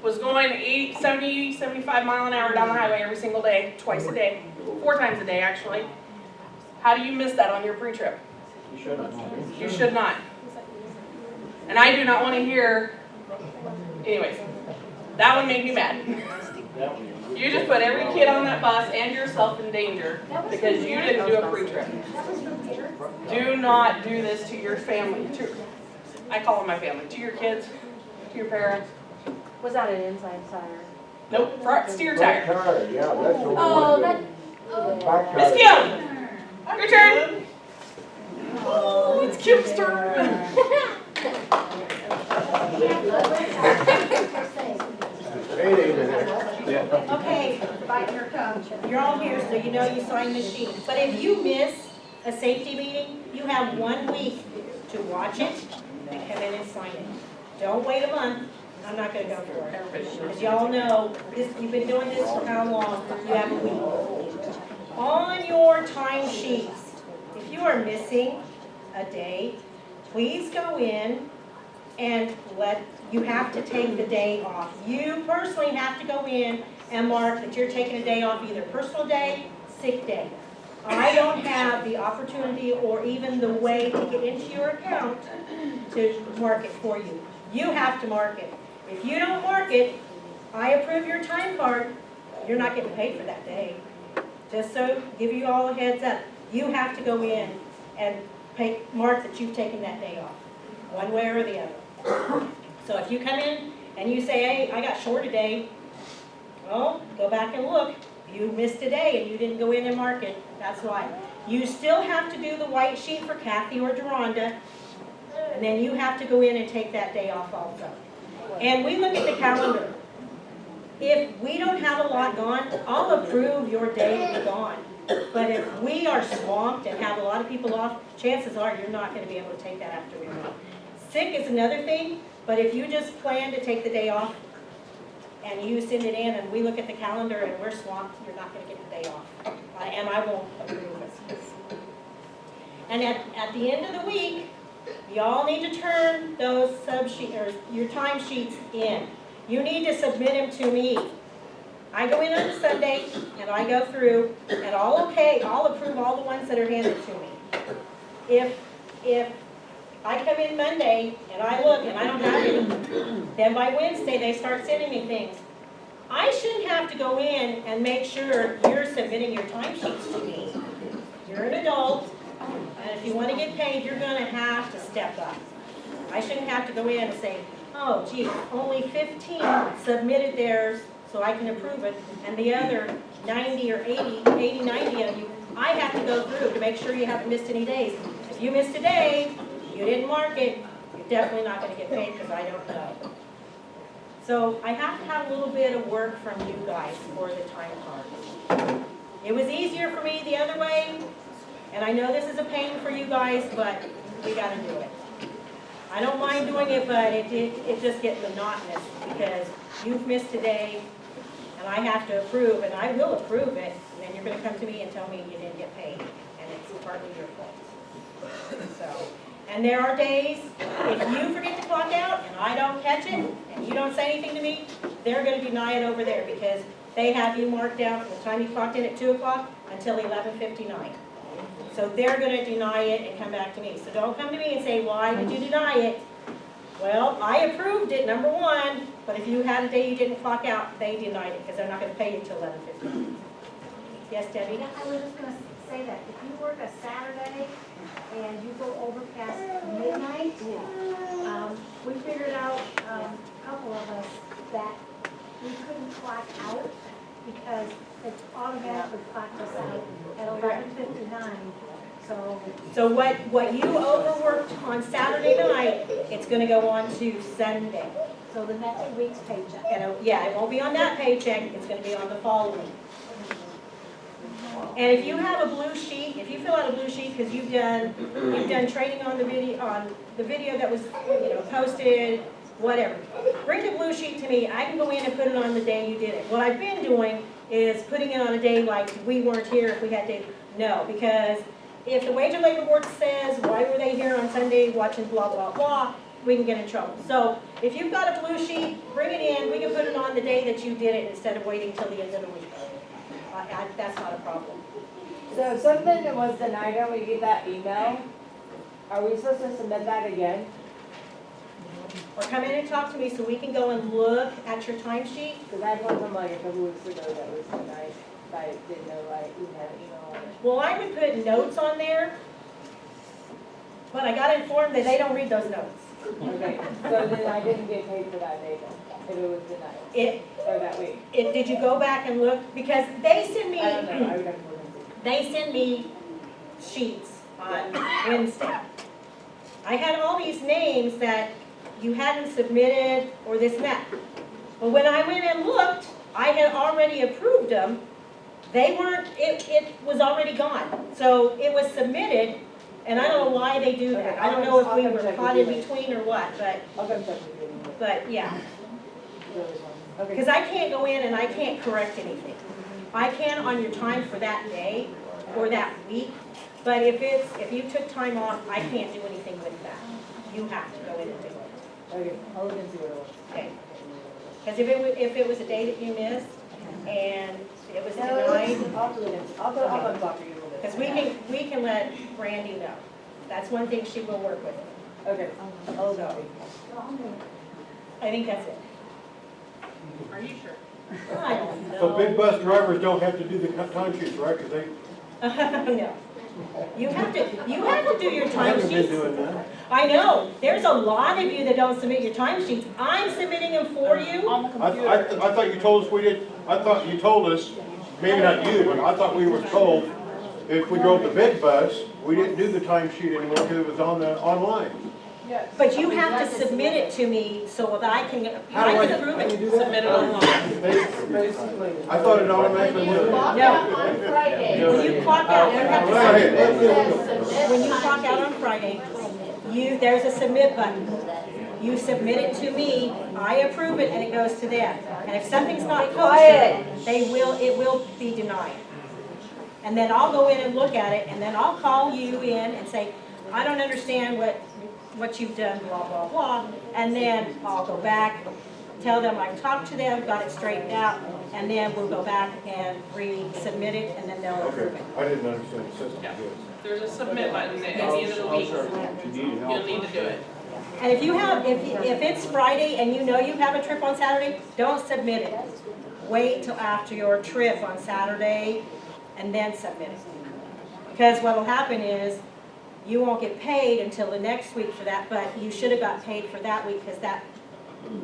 A: was going 80, 70, 75 mile an hour down the highway every single day, twice a day, 4 times a day actually. How do you miss that on your pre-trip? You should not. And I do not want to hear, anyways, that one made me mad. You just put every kid on that bus and yourself in danger because you didn't do a pre-trip. Do not do this to your family. I call them my family. To your kids, to your parents.
J: Was that an inside tire?
A: Nope, front steer tire.
I: Yeah, that's the
M: Oh, that,
A: Miss Kim, your turn. Oh, it's Kim's turn.
N: Okay, bite your tongue. You're all here, so you know you signed the sheet. But if you miss a safety meeting, you have 1 week to watch it and come in and sign it. Don't wait a month. I'm not gonna go for it. As y'all know, you've been doing this for how long? You have a week. On your time sheets, if you are missing a day, please go in and you have to take the day off. You personally have to go in and mark that you're taking a day off, either personal day, sick day. I don't have the opportunity or even the way to get into your account to mark it for you. You have to mark it. If you don't mark it, I approve your time card, you're not getting paid for that day. Just so, give you all a heads up. You have to go in and mark that you've taken that day off, one way or the other. So if you come in and you say, hey, I got short today, well, go back and look. You missed a day and you didn't go in and mark it, that's why. You still have to do the white sheet for Kathy or Deronda, and then you have to go in and take that day off also. And we look at the calendar. If we don't have a lot gone, I'll approve your day to be gone. But if we are swamped and have a lot of people off, chances are you're not gonna be able to take that after we move. Sick is another thing, but if you just plan to take the day off and you send it in and we look at the calendar and we're swamped, you're not gonna get the day off. And I won't approve it. And at the end of the week, y'all need to turn those or your time sheets in. You need to submit them to me. I go in on a Sunday and I go through and I'll approve all the ones that are handed to me. If I come in Monday and I look and I don't have any, then by Wednesday they start sending me things. I shouldn't have to go in and make sure you're submitting your timesheets to me. You're an adult, and if you want to get paid, you're going to have to step up. I shouldn't have to go in and say, oh, gee, only 15 submitted theirs, so I can approve it, and the other 90 or 80, 90 of you, I have to go through to make sure you haven't missed any days. If you missed a day, you didn't mark it, you're definitely not going to get paid because I don't know. So I have to have a little bit of work from you guys for the time cards. It was easier for me the other way, and I know this is a pain for you guys, but we got to do it. I don't mind doing it, but it just gets monotonous because you've missed a day, and I have to approve, and I will approve it, and then you're going to come to me and tell me you didn't get paid, and it's partly your fault. So, and there are days, if you forget to clock out and I don't catch it, and you don't say anything to me, they're going to deny it over there because they have you marked down from the time you clocked in at 2 o'clock until 11:59. So they're going to deny it and come back to me. So don't come to me and say, why did you deny it? Well, I approved it, number one, but if you had a day you didn't clock out, they denied it because they're not going to pay you until 11:59. Yes, Debbie?
O: Yeah, I was just gonna say that, if you work a Saturday and you go over past midnight, we figured out, a couple of us, that we couldn't clock out because it automatically clocked us out at 11:59, so.
N: So what you overworked on Saturday night, it's gonna go on to Sunday.
O: So the next week's paycheck.
N: And, yeah, it won't be on that paycheck, it's gonna be on the following. And if you have a blue sheet, if you fill out a blue sheet, because you've done training on the video that was, posted, whatever. Bring the blue sheet to me, I can go in and put it on the day you did it. What I've been doing is putting it on a day like we weren't here if we had to, no, because if the Wage and Labor Board says, why were they here on Sunday watching blah, blah, blah, we can get in trouble. So if you've got a blue sheet, bring it in, we can put it on the day that you did it instead of waiting till the end of the week. That's not a problem.
P: So if something was denied and we get that email, are we supposed to submit that again?
N: Or come in and talk to me so we can go and look at your timesheet.
P: Because I had one from like a couple weeks ago that was denied, but I didn't know we had an email on it.
N: Well, I would put notes on there, but I got informed that they don't read those notes.
P: Okay, so then I didn't get paid for that day then, if it was denied, or that week.
N: Did you go back and look? Because they send me,
P: I don't know, I would have to look and see.
N: they send me sheets on Wednesday. I had all these names that you hadn't submitted or this and that. But when I went and looked, I had already approved them. They weren't, it was already gone. So it was submitted, and I don't know why they do that. I don't know if we were caught in between or what, but,
P: I'll go check with you.
N: but yeah. Because I can't go in and I can't correct anything. I can on your time for that day or that week, but if you took time off, I can't do anything with that. You have to go in and do it.
P: Okay, I'll look and see what it was.
N: Okay. Because if it was a day that you missed and it was denied.
P: I'll go talk to you a little bit.
N: Because we can let Brandy know. That's one thing she will work with.
P: Okay, I'll go.
N: I think that's it.
A: Are you sure?
N: I don't know.
E: So big bus drivers don't have to do the time sheets, right? Because they
N: No. You have to do your
E: I
N: time
E: haven't been
N: sheets.
E: doing that.
N: I know. There's a lot of you that don't submit your time sheets. I'm submitting them for you.
A: On the
E: I
A: computer.
E: thought you told us we did, I thought you told us maybe not you, but I thought we were told if we drove the big bus, we didn't do the timesheet anymore because it was on the, online.
N: But you have to submit it to me so that I can approve it.
A: Submit it online.
E: I thought it automatically went.
N: No. When you clock out, you have to when you clock out on Friday, there's a submit button. You submit it to me, I approve it, and it goes to them. And if something's not kosher, it will be denied. And then I'll go in and look at it, and then I'll call you in and say, I don't understand what you've done, blah, blah, blah. And then I'll go back, tell them I've talked to them, got it straightened out, and then we'll go back and resubmit it, and then they'll approve it.
E: I didn't understand the system.
A: Yeah. There's a submit button at the end of the week. You'll need to do it.
N: And if it's Friday and you know you have a trip on Saturday, don't submit it. Wait till after your trip on Saturday and then submit it. Because what'll happen is you won't get paid until the next week for that, but you should have got paid for that week because that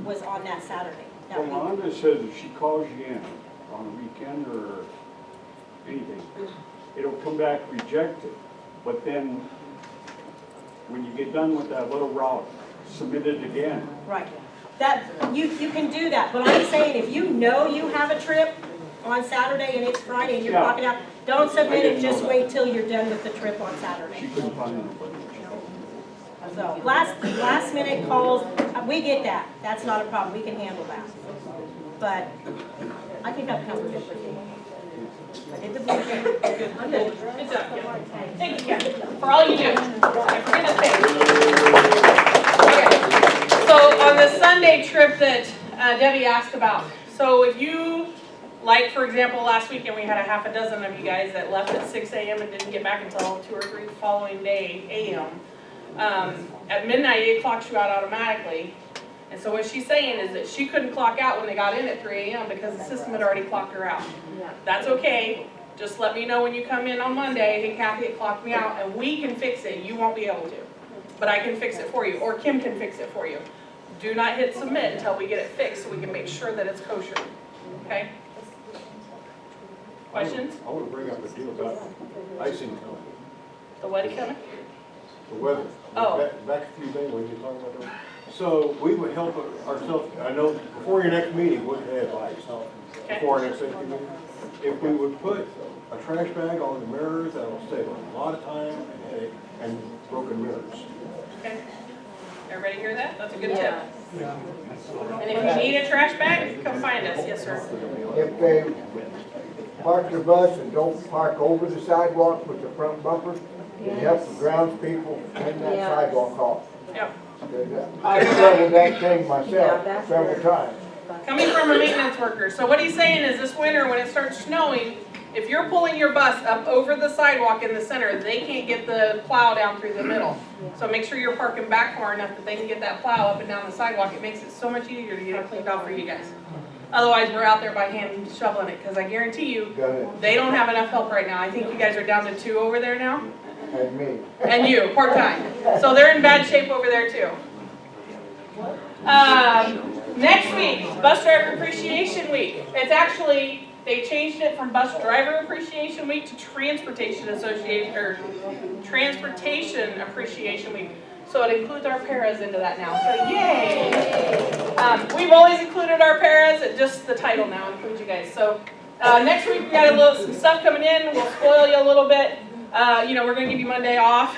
N: was on that Saturday. that
I: Well,
N: week.
I: Rhonda says if she calls you in on a weekend or anything, it'll come back rejected. But then, when you get done with that little route, submit it again.
N: Right. You can do that, but I'm saying if you know you have a trip on Saturday and it's Friday and you're
I: Yeah.
N: clocking out, don't submit
I: didn't
N: it,
I: know
N: just
I: that.
N: wait till you're done with the trip on Saturday.
I: She couldn't find anybody.
N: So, last minute calls, we get that, that's not a problem, we can handle that. But I think I've covered it with you. I did the briefing. I'm good.
A: Good job, Kim. Thank you, Kim, for all you do. I forget to thank you. Okay. So on the Sunday trip that Debbie asked about, so if you, like for example, last weekend we had a half a dozen of you guys that left at 6 a.m. and didn't get back until 2 or 3 the following day a.m. At midnight it clocks you out automatically. And so what she's saying is that she couldn't clock out when they got in at 3 a.m. because the system had already clocked her out. That's okay. Just let me know when you come in on Monday, hey Kathy, it clocked me out, and we can fix it. You won't be able to. But I can fix it for you, or Kim can fix it for you. Do not hit submit until we get it fixed so we can make sure that it's kosher. Okay? Questions?
E: I want to bring up a deal about icing company,
A: The what coming?
E: the weather.
A: Oh.
E: Back a few days when you talk about that. So we would help ourselves, I know before your next meeting, we'll have advice. Before our next safety meeting. If we would put a trash bag on the mirrors, that'll save a lot of time and headache and broken mirrors.
A: Okay. Everybody hear that? That's a good tip. And if you need a trash bag, come find us. Yes, sir.
Q: If they park their bus and don't park over the sidewalk with the front bumper, it helps the grounds people clean that sidewalk off.
A: Yep.
Q: I struggled that thing myself several times.
A: Coming from a maintenance worker. So what he's saying is this winter when it starts snowing, if you're pulling your bus up over the sidewalk in the center, they can't get the plow down through the middle. So make sure you're parking back far enough that they can get that plow up and down the sidewalk. It makes it so much easier to get it cleaned off for you guys. Otherwise, we're out there by hand shoveling it because I guarantee you, they don't have enough help right now. I think you guys are down to 2 over there now.
Q: And me.
A: And you, part-time. So they're in bad shape over there too. Next week, Bus Driver Appreciation Week. It's actually, they changed it from Bus Driver Appreciation Week to Transportation Appreciation Week. So it includes our paras into that now. So yay! We've always included our paras, just the title now includes you guys. So next week we got some stuff coming in. We'll spoil you a little bit. We're going to give you Monday off.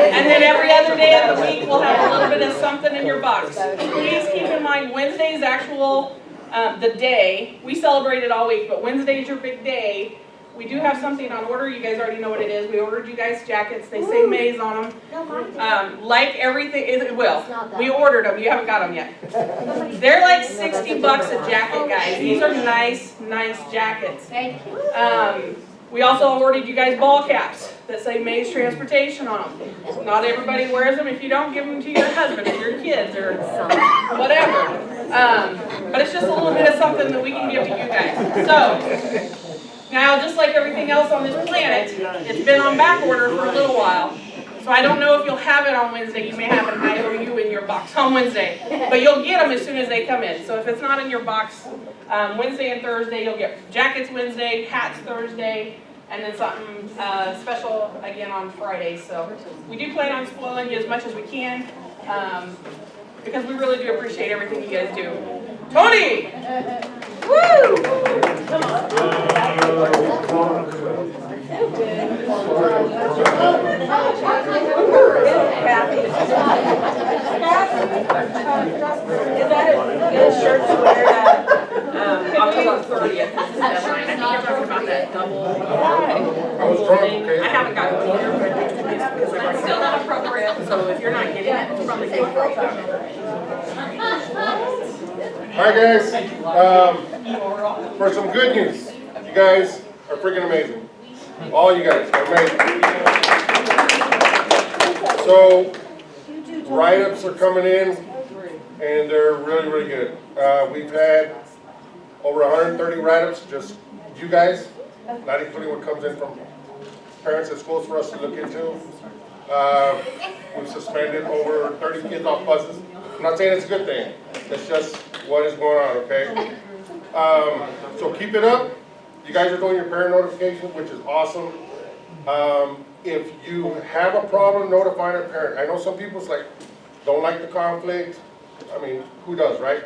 A: And then every other day of the week, we'll have a little bit of something in your box. Please keep in mind, Wednesday's actual, the day. We celebrate it all week, but Wednesday's your big day. We do have something on order. You guys already know what it is. We ordered you guys jackets. They say Maze on them. Like everything, it will. We ordered them. You haven't got them yet. They're like $60 a jacket, guys. These are nice jackets.
M: Thank you.
A: We also ordered you guys ball caps that say Maze Transportation on them. Not everybody wears them. If you don't, give them to your husband or your kids or whatever. But it's just a little bit of something that we can give to you guys. So, now just like everything else on this planet, it's been on back order for a little while. So So I don't know if you'll have it on Wednesday. You may have an IOU in your box on Wednesday, but you'll get them as soon as they come in. So if it's not in your box, Wednesday and Thursday, you'll get jackets Wednesday, hats Thursday, and then something special again on Friday. So we do plan on spoiling you as much as we can, because we really do appreciate everything you guys do. Tony! Woo! Come on.
G: Is that a good shirt to wear October 30th?
A: I think you're talking about that double.
Q: I was drunk, okay?
A: I haven't gotten one here, but because I'm still not appropriate, so if you're not getting it, it's probably good for
Q: Hi guys, for some good news, you guys are freaking amazing. All you guys are amazing. So, write-ups are coming in, and they're really, really good. We've had over 130 write-ups, just you guys, not including what comes in from parents at schools for us to look into. We've suspended over 30 kids off buses. I'm not saying it's a good thing, it's just what is going on, okay? So keep it up. You guys are doing your parent notifications, which is awesome. If you have a problem notifying a parent, I know some people's like, don't like the conflict. I mean, who does, right?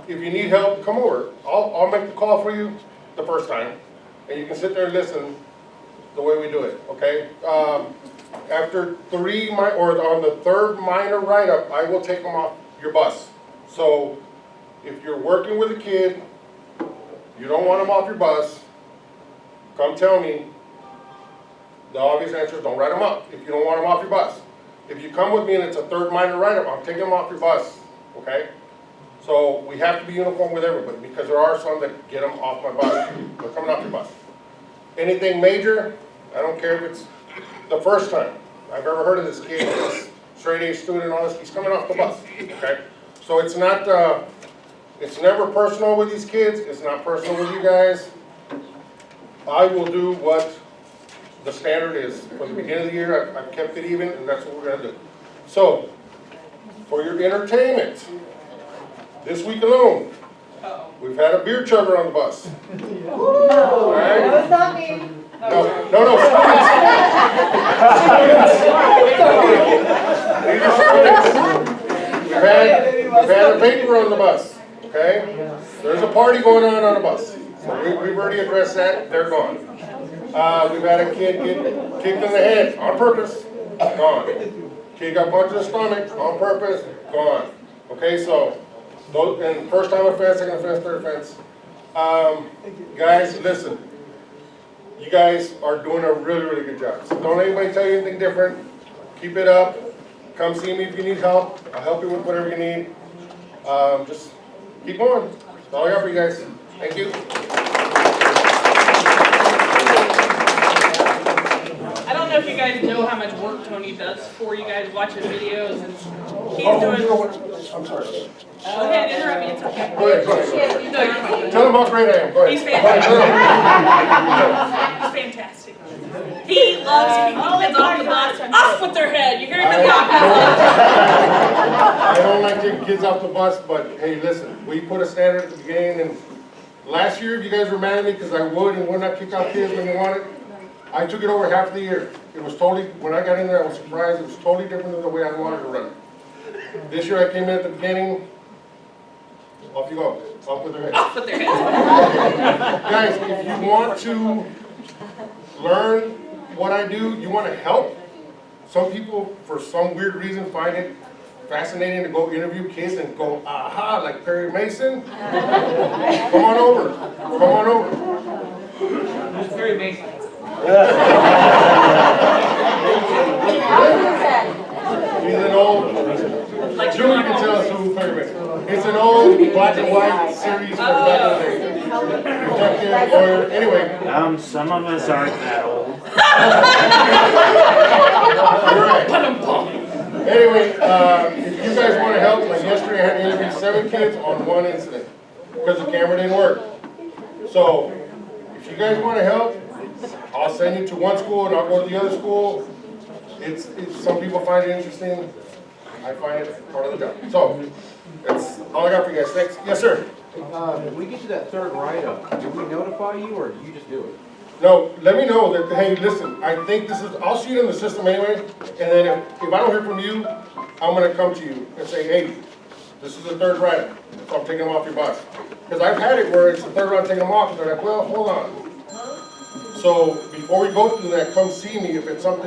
Q: If you need help, come over. I'll make the call for you the first time, and you can sit there and listen the way we do it, okay? After on the third minor write-up, I will take them off your bus. So if you're working with a kid, you don't want them off your bus, come tell me. The obvious answer is don't write them up if you don't want them off your bus. If you come with me and it's a third minor write-up, I'm taking them off your bus, okay? So we have to be uniform with everybody, because there are some that get them off my bus. They're coming off your bus. Anything major, I don't care if it's the first time I've ever heard of this kid, this straight A student, all this, he's coming off the bus, okay? So it's not, it's never personal with these kids, it's not personal with you guys. I will do what the standard is. From the beginning of the year, I've kept it even, and that's what we're gonna do. So, for your entertainment, this week alone, we've had a beer chugger on the bus. All right?
L: No, it's not me.
Q: No, students. We've had a vapor on the bus, okay? There's a party going on the bus. So we've already addressed that, they're gone. We've had a kid get kicked in the head on purpose, gone. Kid got punched in the stomach on purpose, gone. Okay, so, and first time offense, second offense, third offense. Guys, listen. You guys are doing a really, really good job. So don't anybody tell you anything different. Keep it up. Come see me if you need help. I'll help you with whatever you need. Just keep going. That's all I got for you guys. Thank you.
A: I don't know if you guys know how much work Tony does for you guys watching videos, and he's doing.
Q: I'm sorry.
A: Go ahead, interrupt me, it's okay.
Q: Go ahead.
A: No, you're fine.
Q: Tell him how great I am. Go ahead.
A: He's fantastic. He's fantastic. He loves keeping kids off the bus, off with their head. You hear him in the office.
Q: I don't like taking kids off the bus, but hey, listen, we put a standard at the beginning, and last year, you guys were mad at me because I would and would not kick out kids when they wanted. I took it over half the year. It was totally, when I got in there, I was surprised. It was totally different than the way I wanted to run it. This year I came in at the beginning, off you go, off with their heads.
A: Off with their heads.
Q: Guys, if you want to learn what I do, you want to help, some people, for some weird reason, find it fascinating to go interview kids and go, aha, like Perry Mason. Come on over. Come on over.
A: It's Perry Mason.
Q: He's an old, Julie can tell us who Perry Mason. It's an old black and white series from back in the day. Detective, lawyer, anyway.
R: Some of us aren't that old.
Q: You're right. Anyway, if you guys want to help, like yesterday I had to interview 7 kids on one incident because the camera didn't work. So, if you guys want to help, I'll send you to one school and I'll go to the other school. some people find it interesting, I find it part of the job. So, that's all I got for you guys, thanks. Yes, sir?
S: When we get to that third write-up, do we notify you or do you just do it?
Q: No, let me know that, hey, listen, I think this is, I'll see it in the system anyway, and then if I don't hear from you, I'm gonna come to you and say, hey, this is the third write-up, so I'm taking them off your bus. Because I've had it where it's the third round, taking them off, and they're like, well, hold on. So, before we go through that, come see me if it's something